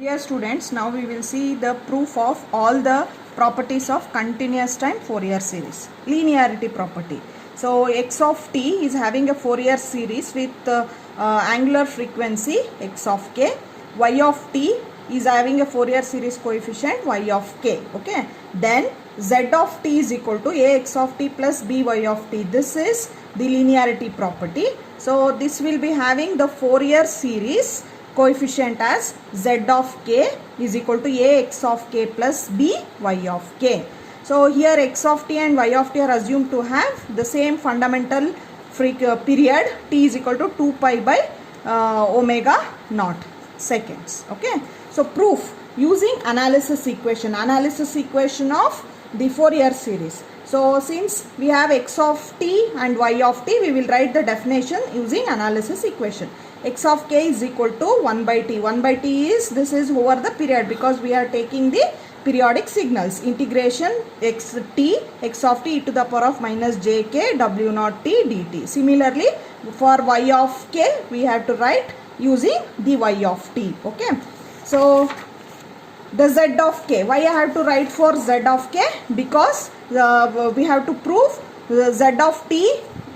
Dear students, now we will see the proof of all the properties of continuous time Fourier series. Linearity property. So x of t is having a Fourier series with angular frequency x of k. Y of t is having a Fourier series coefficient y of k. Okay. Then z of t is equal to ax of t plus by of t. This is the linearity property. So this will be having the Fourier series coefficient as z of k is equal to ax of k plus by of k. So here x of t and y of t are assumed to have the same fundamental period t is equal to 2 pi by omega naught seconds. Okay. So proof using analysis equation of the Fourier series. So since we have x of t and y of t, we will write the definition using analysis equation. X of k is equal to 1 by t. 1 by t is, this is over the period because we are taking the periodic signals. Integration x of t e to the power of minus jk w naught t dt. Similarly, for y of k, we have to write using the y of t. Okay. So the z of k, why I have to write for z of k? Because we have to prove z of t,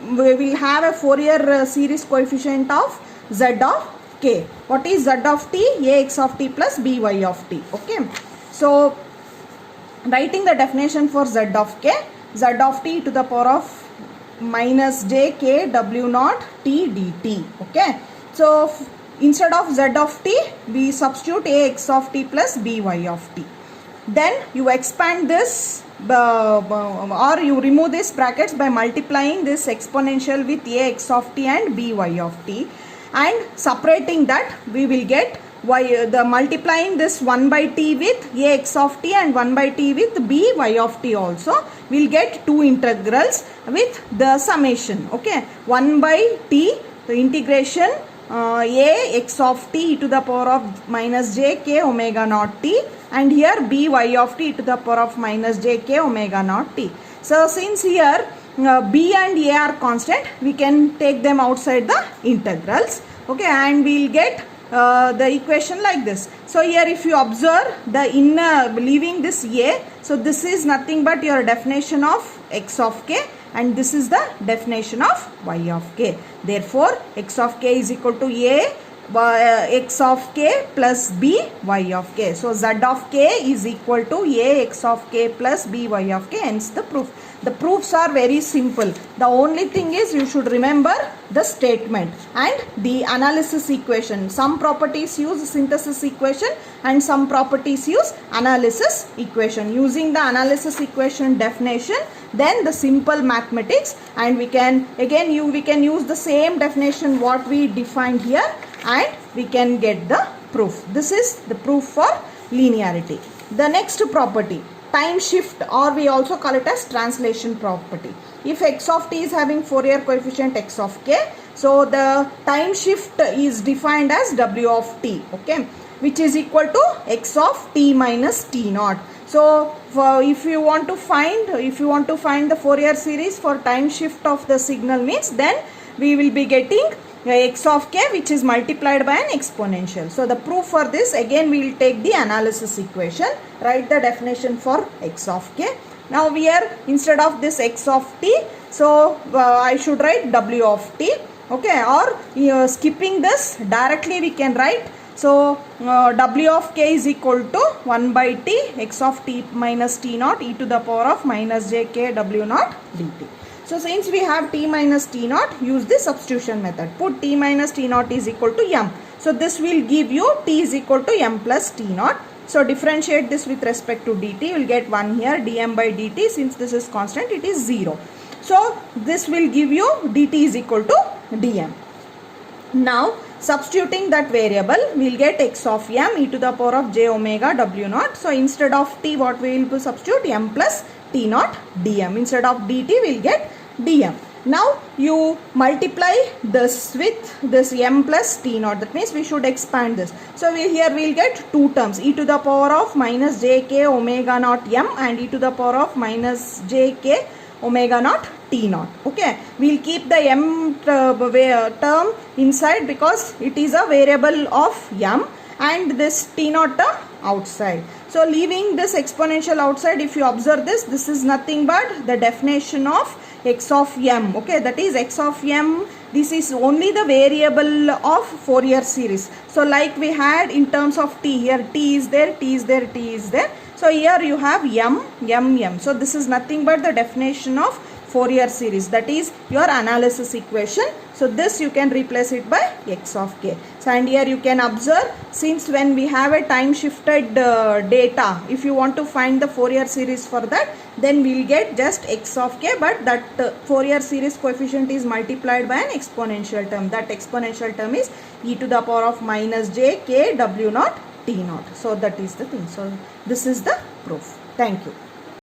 we will have a Fourier series coefficient of z of k. What is z of t? Ax of t plus by of t. Okay. So writing the definition for z of k, z of t to the power of minus jk w naught t dt. Okay. So instead of z of t, we substitute ax of t plus by of t. Then you expand this or you remove these brackets by multiplying this exponential with ax of t and by of t, and separating that we will get multiplying this 1 by t with ax of t and 1 by t with by of t also, we will get two integrals with the summation. Okay. 1 by t, the integration ax of t to the power of minus jk omega naught t, and here by of t to the power of minus jk omega naught t. So since here b and a are constant, we can take them outside the integrals. Okay, and we will get the equation like this. So here if you observe the inner leaving this a, so this is nothing but your definition of x of k, and this is the definition of y of k. Therefore x of k is equal to a x of k plus by of k. So z of k is equal to ax of k plus by of k, hence the proof. The proofs are very simple. The only thing is you should remember the statement and the analysis equation. Some properties use synthesis equation and some properties use analysis equation. Using the analysis equation definition, then the simple mathematics, and we can again we can use the same definition what we defined here, and we can get the proof. This is the proof for linearity. The next property, time shift, or we also call it as translation property. If x of t is having Fourier coefficient x of k, so the time shift is defined as w of t, okay, which is equal to x of t minus t naught. So if you want to find the Fourier series for time shift of the signal means, then we will be getting x of k which is multiplied by an exponential. So the proof for this, again we will take the analysis equation, write the definition for x of k. Now here instead of this x of t, so I should write w of t. Okay, or skipping this, directly we can write, so w of k is equal to 1 by t x of t minus t naught e to the power of minus jk w naught dt. So since we have t minus t naught, use the substitution method. Put t minus t naught is equal to m. So this will give you t is equal to m plus t naught. So differentiate this with respect to dt. You will get 1 here, dm by dt. Since this is constant, it is 0. So this will give you dt is equal to dm. Now substituting that variable, we will get x of m e to the power of j omega w naught. So instead of t, what we will substitute? M plus t naught dm. Instead of dt, we will get dm. Now you multiply this with this m plus t naught. That means we should expand this. So here we will get two terms, e to the power of minus jk omega naught m and e to the power of minus jk omega naught t naught. Okay, we will keep the m term inside because it is a variable of m, and this t naught term outside. So leaving this exponential outside, if you observe this, this is nothing but the definition of x of m. Okay, that is x of m. This is only the variable of Fourier series. So like we had in terms of t, here t is there, t is there, t is there. So here you have m. So this is nothing but the definition of Fourier series, that is your analysis equation. So this you can replace it by x of k. So and here you can observe, since when we have a time shifted data, if you want to find the Fourier series for that, then we will get just x of k, but that Fourier series coefficient is multiplied by an exponential term. That exponential term is e to the power of minus j k w naught t naught. So that is the thing. So this is the proof. Thank you.